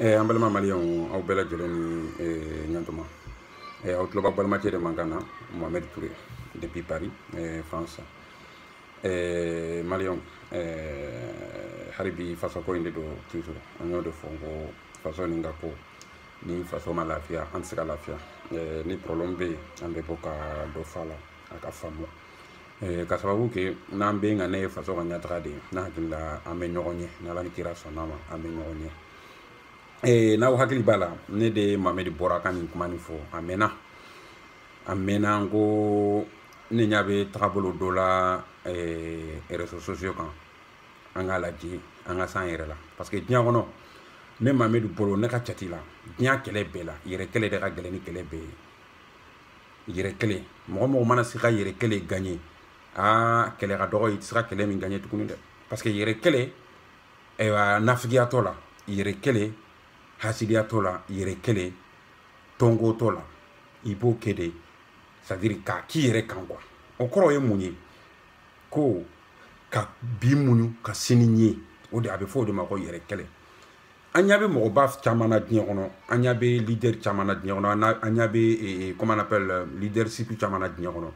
An balima maliyɛnw aw bɛɛ lajɛlen ni ɲantuma aw tuloba balimacɛ de man kan na Mohamed Touré depuis Paris France maliyɛnw hali bi fasoko in de don toujours an y'o de fɔ n ko faso nin ka ko ni faso ma lafiya an tɛ se ka lafiya ni problème bɛ yen an bɛ bɔ ka dɔ fɔ a la a ka faamu ka sababu kɛ n'an bɛ ka ne ye faso ka ɲɛtaga de ye n'a hakili la an bɛ ɲɔgɔn ɲɛ n'ala ni kira sɔnn'a ma an bɛ ɲɔgɔn ɲɛ n'aw hakili b'a la ne de Mamɛdi bɔra ka nin kuma nin fɔ a mɛnna n ko ne ɲa bɛ tagabolo dɔ la réseaux sociaux kan an k'a lajɛ an ka s'an yɛrɛ la parce que diɲɛ kɔnɔ ne Mamɛdi bolo ne ka cati la diɲɛ kɛlɛ bɛɛ la yɛrɛ kɛlɛ de ka gɛlɛn ni kɛlɛ bɛɛ ye yɛrɛ kɛlɛ mɔgɔ mɔgɔ mana se ka yɛrɛ kɛlɛ gagner kɛlɛ ka dɔgɔ i tɛ se ka kɛlɛ min gagner tuguni dɛ parce que yɛrɛ kɛlɛ nafigiyatɔ la yɛrɛ kɛlɛ hasidiya t'o la yɛrɛ kɛlɛ tɔngo t'o la i b'o kɛ de c'est à dire k'a k'i yɛrɛ kan quoi o kɔrɔ ye mun ye ko ka bi muɲu ka sini ɲɛ o de a bɛ fɔ o de ma ko yɛrɛ kɛlɛ an ɲa bɛ mɔgɔba caman na diɲɛ kɔnɔ an ɲa bɛ leader caman na diɲɛ kɔnɔ an ɲa bɛ comment on appelle leadership caman na diɲɛ kɔnɔ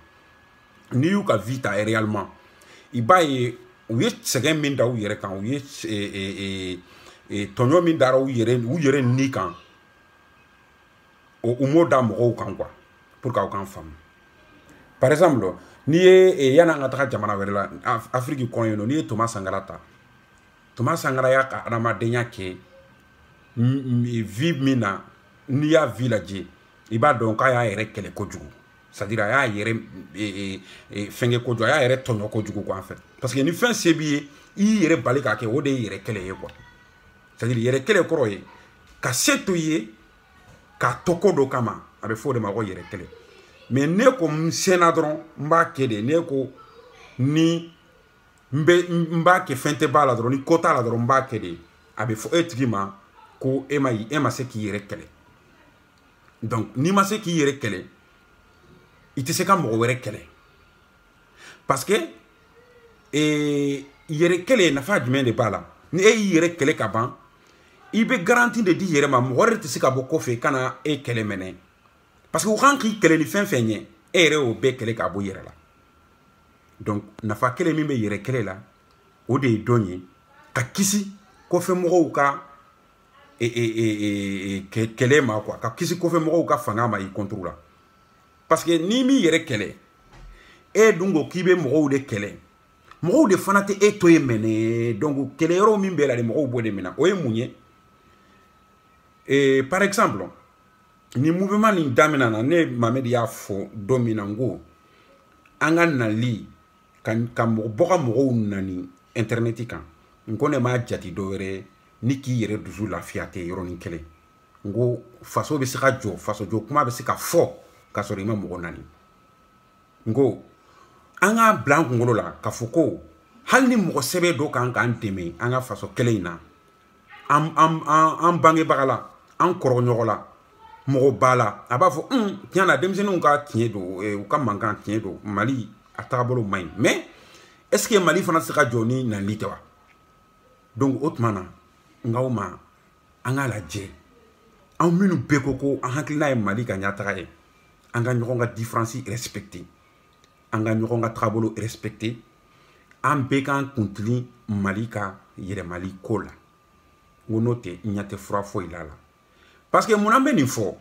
n'i y'u ka vie ta réellement i b'a ye u ye sɛgɛn min da u yɛrɛ kan u ye tɔɲɔ min dara u yɛrɛ ni kan u m'o da mɔgɔw kan quoi pour que aw kan faamu par exemple n'i ye yan'an ka taga jamana wɛrɛ la Afrique kɔnɔ yen nɔ n'i ye Thomas Sankara ta Thomas Sankara y'a ka adamadenya kɛ vie min na n'i y'a vie lajɛ i b'a dɔn k'a y'a yɛrɛ kɛlɛ kojugu c'est à dire a y'a yɛrɛ fɛnkɛ kojugu a y'a yɛrɛ tɔɲɔ kojugu quoi en fait parce que ni fɛn se b'i ye i y'i yɛrɛ bali k'a kɛ o de ye yɛrɛ kɛlɛ ye quoi c'est à dire yɛrɛ kɛlɛ kɔrɔ ye ka se to i ye k'a to ko dɔ kama a bɛ fɔ o de ma ko yɛrɛ kɛlɛ mais ne ko n sɛnna dɔrɔn n b'a kɛ de ne ko ni n b'a kɛ fɛn tɛ b'a la dɔrɔn ni ko t'a la dɔrɔn n b'a kɛ de a bɛ fɔ e tigi ma ko e ma se k'i yɛrɛ kɛlɛ donc n'i ma se k'i yɛrɛ kɛlɛ i tɛ se ka mɔgɔ wɛrɛ kɛlɛ parce que yɛrɛ kɛlɛ nafa jumɛn de b'a la ni e y'i yɛrɛ kɛlɛ ka ban i bɛ garantie de di yɛrɛ ma mɔgɔ wɛrɛ tɛ se ka bɔ kɔfɛ ka na e kɛlɛ mɛnɛ parce que u kan k'i kɛlɛ ni fɛn fɛn ye e yɛrɛ y'o bɛɛ kɛlɛ k'a bɔ i yɛrɛ la donc nafa kɛlɛ min bɛ yɛrɛ kɛlɛ la o de ye dɔn ye ka kisi kɔfɛmɔgɔw ka kɛlɛ ma quoi ka kisi kɔfɛmɔgɔw ka fanga ma i contre la parce que n'i m'i yɛrɛ kɛlɛ e dun ko k'i bɛ mɔgɔw de kɛlɛ mɔgɔw de fana tɛ e to yen mɛnɛ donc kɛlɛyɔrɔ min bɛ la de mɔgɔw b'o de minɛ o ye mun ye par exemple ni mouvement nin daminɛ na ne Mamɛdi y'a fɔ don min na n ko an ka nali ka bɔ ka mɔgɔw nani internet kan n ko ne m'a jate dɔ wɛrɛ ni k'i yɛrɛ dusu lafiya tɛ yɔrɔnin kelen n ko faso bɛ se ka jɔ faso jɔ kuma bɛ se ka fɔ k'a sɔrɔ i ma mɔgɔ nani n ko an k'a bila an kunkolo la k'a fɔ ko hali ni mɔgɔ sɛbɛ dɔ kan k'an dɛmɛ an ka faso kɛlɛ in na an bangebaga la an kɔrɔɲɔgɔn la mɔgɔ b'a la a b'a fɔ tiɲɛ na denmisɛnninw ka tiɲɛ don u ka mankan tiɲɛ don Mali a taabolo man ɲi mais est-ce que Mali fana tɛ se ka jɔ ni nali tɛ wa donc o tuma na n k'aw ma an k'a lajɛ anw minnu bɛɛ ko an hakilina ye Mali ka ɲɛtaga ye an ka ɲɔgɔn ka différence respecter an ka ɲɔgɔn ka taabolo respecter an bɛɛ k'an kuntigi Mali ka yɛrɛmali ko la n ko n'o tɛ n ɲɛ tɛ fura foyi la parce que mun an bɛ nin fɔ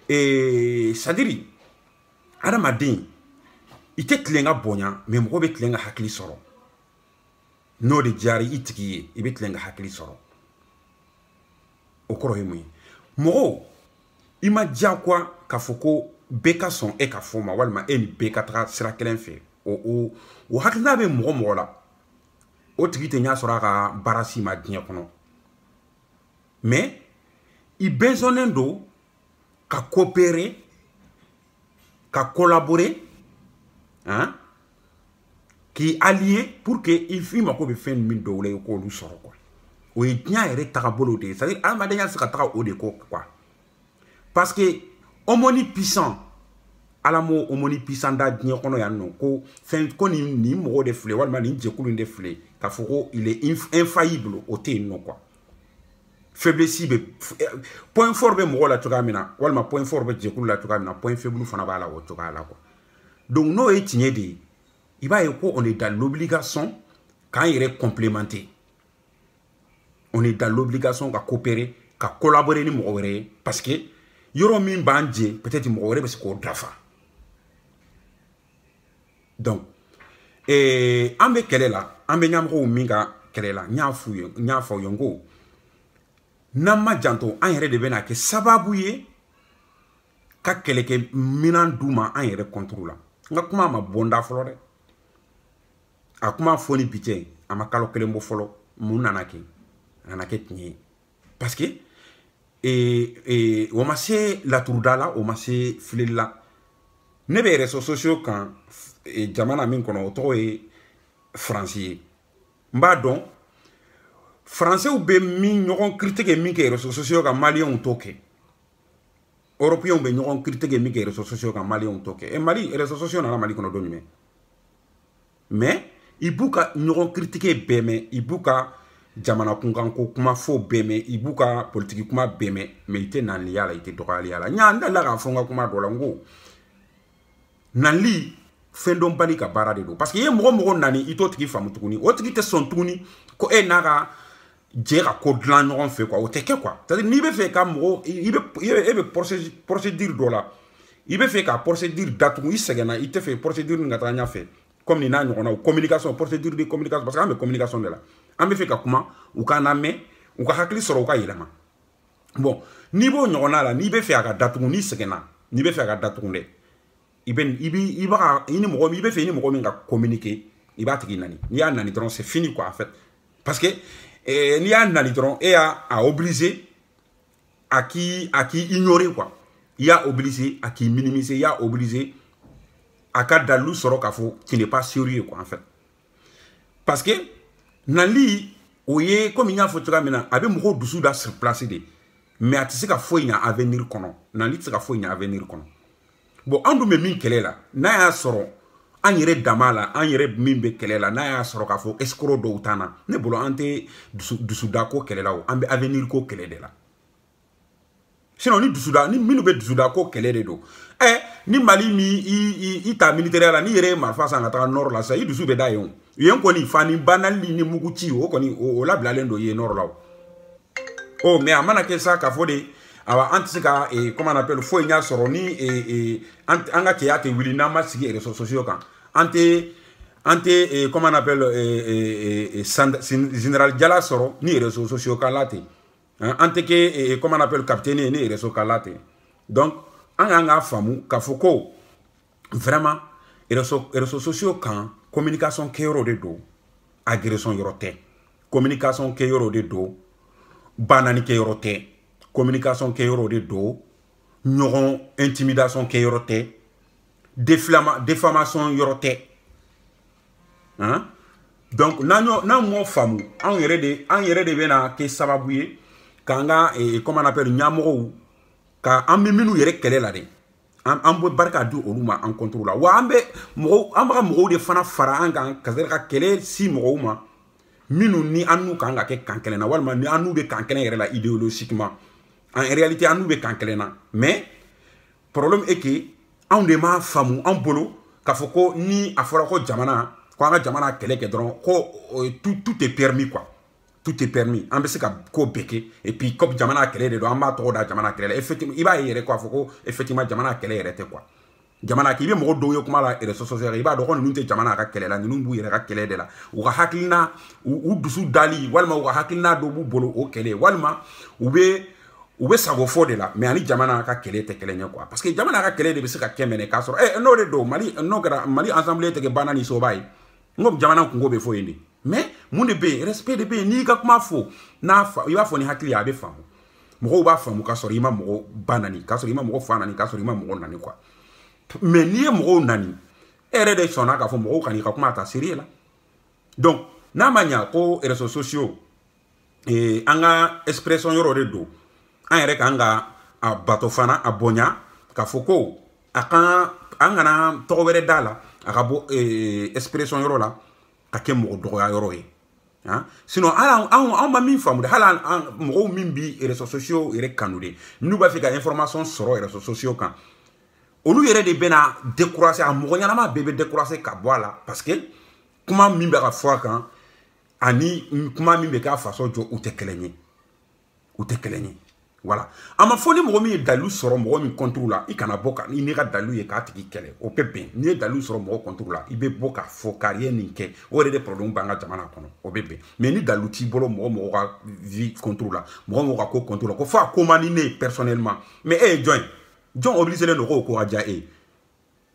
c'est à dire adamaden i tɛ tilen ka bonya mais mɔgɔ bɛ tilen ka hakili sɔrɔ n'o de diyara i tigi ye i bɛ tilen ka hakili sɔrɔ o kɔrɔ ye mun ye mɔgɔw i ma diyagoya k'a fɔ ko bɛɛ ka sɔn e ka fɔ ma walima e ni bɛɛ ka taga sira kelen fɛ o hakilina bɛ mɔgɔ mɔgɔ la o tigi tɛ ɲɛ sɔrɔ a ka baara si ma diɲɛ kɔnɔ mais i besonnen don ka coopérer ka collaborer k'i allier pour que i mako bɛ fɛn min dɔw la i k'olu sɔrɔ quoi o ye diɲɛ yɛrɛ tagabolo de ye c'est à dire adamadenya tɛ se ka taga o de kɔ quoi parce que homoni puissant ala m'o homoni puissant da diɲɛ kɔnɔ yan nɔ ko fɛn ko nin mɔgɔ de filɛ walima nin jɛkulu in de filɛ k'a fɔ ko il est infaillible o tɛ yen nɔ quoi faiblesse be point fort be mo la coga mina walma point fort be je la coga mina point faible fana ba la o coga la quoi donc no e tigne de il va ko on est dans l'obligation quand il est complémenté on est dans l'obligation de coopérer de collaborer ni mo wéré parce que yoro min banje peut-être mo wéré parce que drafa donc ambe kele la ambe nyamro minga kele la nyafu yongo nama janto an yɛrɛ de bena ke sababu ye ka kɛlɛkɛ minan duma an yɛrɛ contre la nga kuma ma bonda fɔlɔ dɛ a kuma foni bitɛ a ma kalo kelen bɔ fɔlɔ mun nana kɛ tiɲɛ parce que o ma se laturuda la o ma se fileli la ne bɛ réseaux sociaux kan jamana min kɔnɔ o tɔgɔ ye faransi ye n b'a dɔn français ou be min ɲɔgɔn critique min kɛ réseaux sociaux kan maliyɛnw t'o kɛ européens be ɲɔgɔn critique min kɛ réseaux sociaux kan maliyɛnw t'o kɛ mali réseaux sociaux nana mali kɔnɔ don jumɛn mais i b'u ka ɲɔgɔn critique bɛɛ mɛn i b'u ka jamana kunkanko kuma fɔ bɛɛ mɛn i b'u ka politique kuma bɛɛ mɛn mais i tɛ nanliya la i tɛ dɔgɔyaliya la n dalila k'a fɔ n ka kuma dɔ la n ko nanli fɛn dɔn bali ka baara de don parce que i ye mɔgɔ nani i t'o tigi faamu tuguni o tigi tɛ sɔn tuguni ko e n'a ka jɛ ka ko dilan ɲɔgɔn fɛ quoi o tɛ kɛ quoi c'est à dire n'i bɛ fɛ ka mɔgɔ i bɛ procédure dɔ la i bɛ fɛ ka procédure datugu i sɛgɛnna i tɛ fɛ procédure nin ka taa ɲɛfɛ comme nin n'a ɲɔgɔnnaw communication procédure de communication parce que an bɛ communication de la an bɛ fɛ ka kuma u ka na mɛn u ka hakili sɔrɔ u ka yɛlɛma bon n'i b'o ɲɔgɔnna la n'i bɛ fɛ a ka datugu n'i sɛgɛnna n'i bɛ fɛ a ka datugu dɛ i ni mɔgɔ min i bɛ fɛ i ni mɔgɔ min ka communiquer i b'a tigi nani n'i y'a nani dɔrɔn c'est fini quoi en fait parce que n'i y'a nani dɔrɔn e y'a obligé à qui ignorer quoi il y a obligé à qui minimiser il y a obligé à ka dalu sɔrɔ k'a fɔ qui n'est pas sérieux quoi en fait parce que nali o ye comme n y'a fɔ cogoya min na a bɛ mɔgɔw dusu da sur place de mais a tɛ se ka foyi ɲɛ avenir kɔnɔ nali tɛ se ka foyi ɲɛ avenir kɔnɔ bon an dun bɛ min kɛlɛ la n'a y'a sɔrɔ an yɛrɛ dama la an yɛrɛ min bɛ kɛlɛ la n'a y'a sɔrɔ k'a fɔ escroc dɔw t'an na ne bolo an tɛ dusuda ko kɛlɛ la o an bɛ avenir ko kɛlɛ de la sinon ni minnu bɛ dusuda ko kɛlɛ de don ni mali min i ta militaire la ni yɛrɛ ye marifa san ka taga nord la sisan i dusu bɛ da yen o yen kɔni fani banali ni muguci o kɔni o labilalen don yen nord la o mais a mana kɛ sa k'a fɔ de awa an tɛ se ka comment on appelle foyi ɲa sɔrɔ ni an ka cɛya tɛ wuli n'an ma sigi réseaux sociaux kan an tɛ comment on appelle général Jala sɔrɔ ni réseaux sociaux kan la ten an tɛ kɛ comment on appelle capitaine ni réseaux kan la ten donc an k'an k'a faamu k'a fɔ ko vraiment réseaux sociaux kan communication kɛyɔrɔ de don agression yɔrɔ tɛ communication kɛyɔrɔ de don banani kɛyɔrɔ tɛ communication kɛyɔrɔ de don ɲɔgɔn intimidation kɛyɔrɔ tɛ défamation yɔrɔ tɛ donc n'an m'o faamu an yɛrɛ de bɛna kɛ sababu ye k'an ka comment on appelle ɲɛmɔgɔw ka an bɛ minnu yɛrɛ kɛlɛ la dɛ an bɛ barika di olu ma an contre la wa an bɛ ka mɔgɔw de fana fara an kan ka se ka kɛlɛ si mɔgɔw ma minnu ni an n'u kan ka kɛ kan kelen na walima ni an n'u bɛ kan kelen yɛrɛ la idéologiquement en réalité an n'u bɛ kan kelen na mais problème est que anw de m'a faamu an bolo k'a fɔ ko ni a fɔra ko jamana ko an ka jamana kɛlɛ kɛ dɔrɔn ko tout est permis quoi tout est permis an bɛ se ka ko bɛɛ kɛ et puis comme jamana kɛlɛ de don an b'a tɔgɔ da jamana kɛlɛ la effectivement i b'a ye yɛrɛ k'a fɔ ko effectivement jamana kɛlɛ yɛrɛ tɛ quoi jamana k'i bɛ mɔgɔ dɔw ye kuma la réseaux sociaux i b'a dɔn ko ninnu tɛ jamana ka kɛlɛ la ninnu b'u yɛrɛ ka kɛlɛ de la u ka hakilina u dusu dali walima u ka hakilina dɔw b'u bolo o kɛlɛ walima u bɛ sago fɔ de la mais ani jamana ka kɛlɛ tɛ kɛlɛ ɲɛ quoi parce que jamana ka kɛlɛ de bɛ se ka kɛ mɛnɛ k'a sɔrɔ n'o de don mali n'o kɛra mali ensemble tɛ kɛ banna ni soba ye n ko jamana kungo bɛ fɔ yen de mais mun de bɛ yen respect de bɛ yen n'i ka kuma fɔ i b'a fɔ ni hakili ye a bɛ faamu mɔgɔw b'a faamu k'a sɔrɔ i ma mɔgɔ ba nani k'a sɔrɔ i ma mɔgɔ fa nani k'a sɔrɔ i ma mɔgɔ nani quoi mais n'i ye mɔgɔw nani e yɛrɛ de sɔnna k'a fɔ mɔgɔw kan'i ka kuma ta sérieux la donc n'a ma ɲa ko réseaux sociaux an ka expression yɔrɔ de don an yɛrɛ k'an ka a bato fana a bonya k'a fɔ ko an kana tɔgɔ wɛrɛ d'a la a ka bɔ expression yɔrɔ la ka kɛ mɔgɔ dɔgɔya yɔrɔ ye hein sinon on m'a mis femme de hala mo min bi réseaux sociaux ere kanoude nous ba fi ka information sur réseaux sociaux quand olu yere de bena décourager a mo nyama bébé décourager ka boala parce que comment min ba fois quand ani comment min be ka façon jo ou te kelenye voilà ama foni mo mi dalu soro mo mi contrôle i kana boka ni ni ga dalu ye ka tiki kele o pepe ni dalu soro mo contrôle i be boka fo carrière ni ke o de problème banga jamana kono o bebe mais ni dalu ti bolo mo ga vie contrôle mo ga ko contrôle ko fa ko manine personnellement mais John obligé le ko ko aja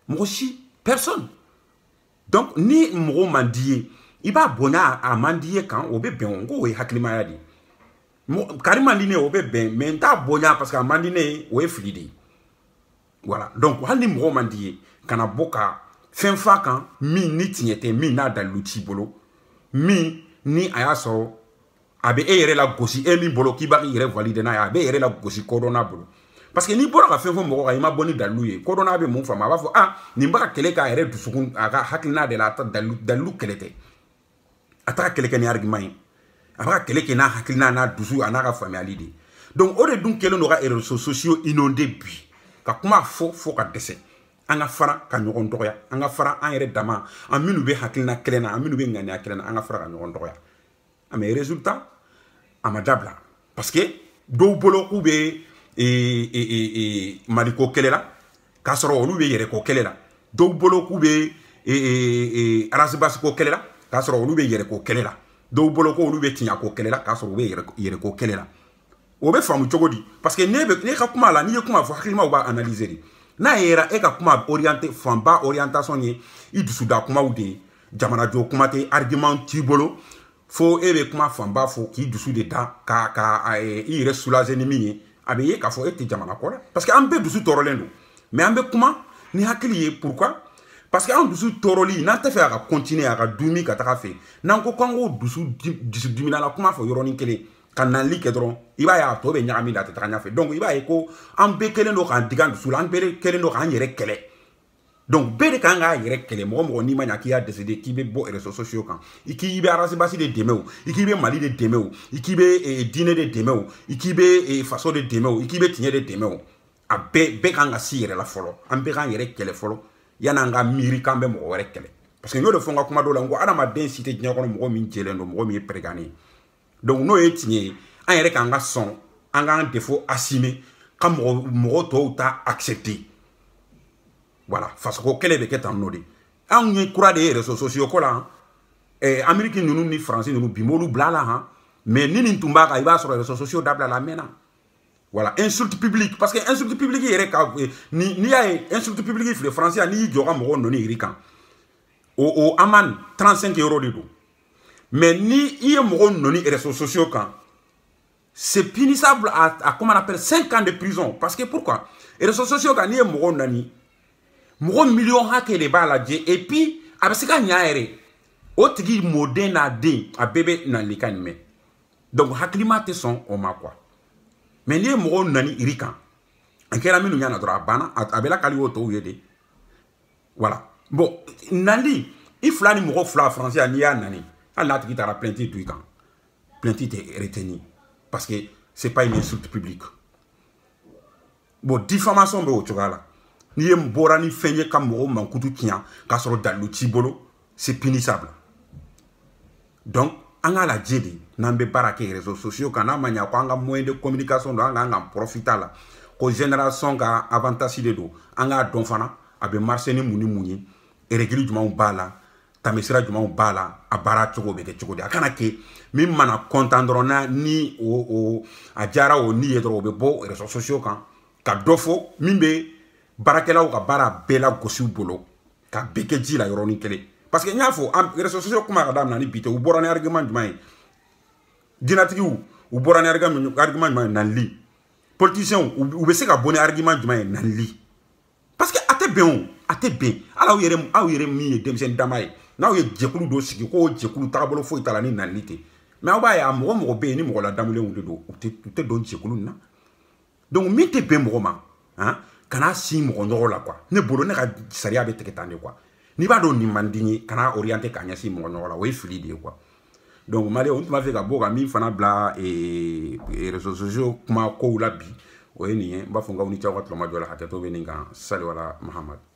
mo si personne donc ni mo mandie i ba bona a mandie kan o bebe on go e haklima ya di Karimandine au bébé, mais t'as boya parce qu'à mandine ou est flidi. Voilà. Donc, hali mro mandie, kana boka, fin fakan, mi ni tinyete, mi na da l'outil bolo, mi ni ayaso, abe ere la gosi, mi bolo ki bari ere valide na ya, abe ere la gosi corona bolo. Parce que ni bora ka fin fo mro ka ima boni da louye, corona be mon fama, va fo, ni mbaka kele ka ere du sukun, aga hakilina de la da lou kelete. Ataka keleke ni argument. Après quelqu'un n'a hakilina na dusu anaka familialité donc au de kelen aura les réseaux sociaux inondés puis ka kuma fo ka dese anga fara ka nyogon doya anga fara an yere dama an minu be hakilina kelena an minu be ngani kelena anga fara ka nyogon doya mais résultat amadabla parce que do bolo ku be maliko kelela ka soro olu be yere ko kelela do bolo ku be arasibas ko kelela ka soro olu be yere ko kelela do bolo ko olu be tinya ko kelela ka so be yere ko kelela o be famu chogodi parce que ne ka kuma la ni kuma fo hakilima o ba analyser di na era e ka kuma orienter famba orientation ni i dusu da kuma ude jamana jo kuma te argument ti bolo fo ebe kuma famba fo ki dusu de ta ka i re soulager ni mi abe ye ka fo e ti jamana ko la parce que ambe dusu torolendo mais ambe kuma ni hakili pourquoi parce que an dusu toroli n'a te fait à continuer à dumi ka ta fait nan ko kongo dusu dumina la kuma fo yoroni kele kanali kedron iba ya to be nyami la ta nya fait donc iba e ko an be kele no kan digan dusu an be kele no kan yere kele donc be de kan ga yere kele mo ni manya ki a décidé ki be bo réseaux sociaux kan iki be arasi basi de demeu iki be mali de demeu iki be dîner de demeu iki be façon de demeu iki be tinye de demeu a be kan ga si yere la folo an be kan yere kele folo yananga miri kambe mo wore kele parce que no de fonga kuma do la ngo adama densité nya kono mo mi jelendo mo mi pregani donc no etinye an yere kanga son anga défaut assumé comme mo to ta accepter voilà parce que kele be ketan no de an ni kura de réseaux sociaux ko la américain nous ni français nous bimolu blala ha mais ni ntumba ka iba sur les réseaux sociaux dabla la mena. Voilà, insulte publique. Parce que insulte publique, ni y a insulte publique, les Français, ni y aura mon nom, au Aman, 35 € de dos. Mais ni y a mon nom, les réseaux sociaux, c'est punissable à, comment on appelle, 5 ans de prison. Parce que pourquoi? Les réseaux sociaux, quand il y a mon nom, mon million hack les balles, et puis, avec ce qu'il y a, autre qui moderne à bébé dans les cannes. Donc, haklima son, on m'a quoi? Mais les mots nani irikan. En quel ami nous y a notre abana, abela kalioto yede. Voilà. Bon, nani, il flani moro fla français à nia nani. Allah te quittera plainte tout quand. Plainte est retenue. Parce que c'est pas une insulte publique. Bon, diffamation be au tchogala. Ni yem borani fenye kam moro mankutu tian, kasoro dalu tibolo, c'est punissable. Donc, anga la djedi nambe barake réseaux sociaux kana manya ko anga moyen de communication do anga profita la ko génération ga avantage de do anga don fana abe marché ni muni e régli djuma bala tamesira djuma bala abara chogo be ke chogo de akana ke mi mana contendrona ni o ajara o ni yedro be bo réseaux sociaux kan ka dofo mimbe barakela o ka bara bela gosu bolo ka beke ji la yoroni kele. Parce que n'y a faux, les réseaux sociaux comme Adam n'a ni bité, ou borane argument du maï. Dinatiki ou borane argument du maï nan li. Politicien ou bese ka bonne argument du maï nan li. Parce que ate bien. Alors yere mi demsen damay. Na ou ye djekulu do siki ko djekulu tabolo fo italani nan li te. Mais oba ya mo be ni mo la damule ou de do. Te don djekulu na. Donc mi te be mo ma, hein? Kana si mo ndoro la quoi. Ne bolo ne ka saria be teketande quoi. Ni ba do ni mandini kana orienté kanya si mo nyola we fluide quoi. donc mali on tuma fait ka bo ka min fana bla et réseaux sociaux kuma ko la bi o ye nin ye n b'a fɔ n ka aw ni ce aw ka tɔlɔma jɔ la hakɛto bɛ nin kan sali wala mahamadu